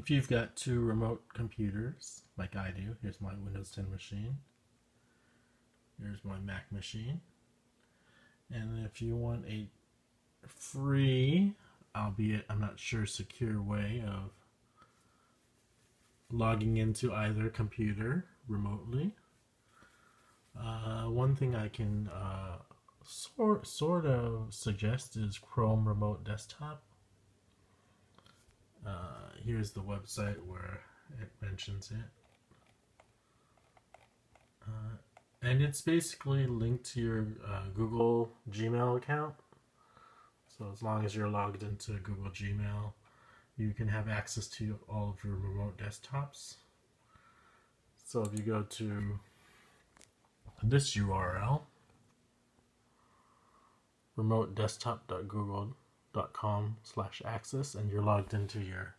If you've got two remote computers, like I do, here's my Windows 10 machine, here's my Mac machine, and if you want a free, albeit I'm not sure secure way of logging into either computer remotely, one thing I can sort of suggest is Chrome Remote Desktop. Here's the website where it mentions it. And it's basically linked to your Google Gmail account. So as long as you're logged into Google Gmail, you can have access to all of your remote desktops. So if you go to this URL, remotedesktop.google.com/access, and you're logged into your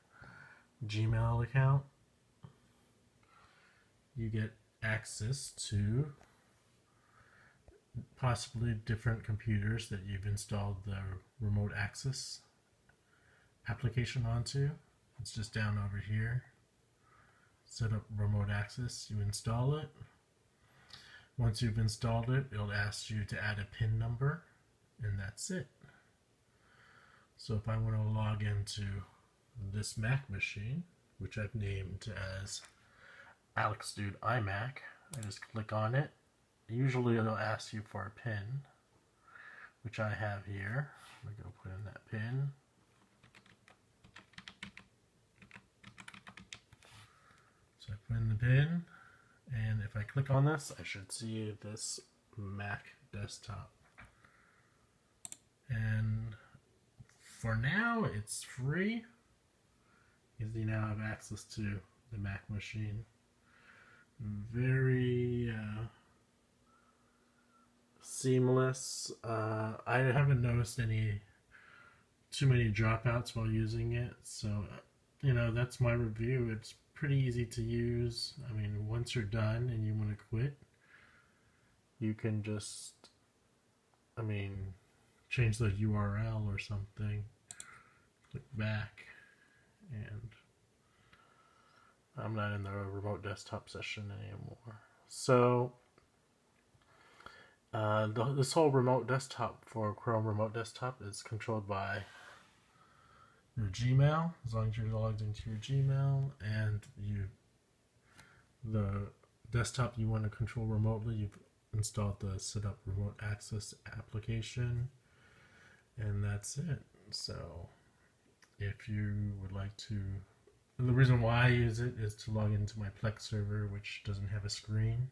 Gmail account, you get access to possibly different computers that you've installed the remote access application onto. It's just down over here. Set up remote access. You install it. Once you've installed it, it'll ask you to add a PIN number, and that's it. So if I want to log into this Mac machine, which I've named as AlexDude iMac, I just click on it. Usually it'll ask you for a PIN, which I have here. I'm going to go put in that PIN. So I put in the PIN, and if I click on this, I should see this Mac desktop. And for now, it's free, because you now have access to the Mac machine. Very seamless. I haven't noticed too many dropouts while using it, so that's my review. It's pretty easy to use. I mean, once you're done and you want to quit, you can just change the URL or something, click back, and I'm not in the remote desktop session anymore. So this whole remote desktop for Chrome Remote Desktop is controlled by your Gmail, as long as you're logged into your Gmail, and the desktop you want to control remotely, you've installed the Setup Remote Access application, and that's it. So if you would like to, the reason why I use it is to log into my Plex server, which doesn't have a screen,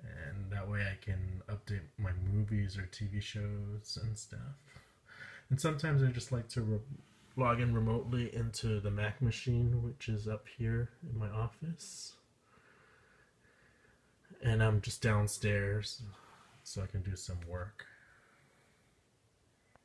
and that way I can update my movies or TV shows and stuff. And sometimes I just like to log in remotely into the Mac machine, which is up here in my office. And I'm just downstairs, so I can do some work.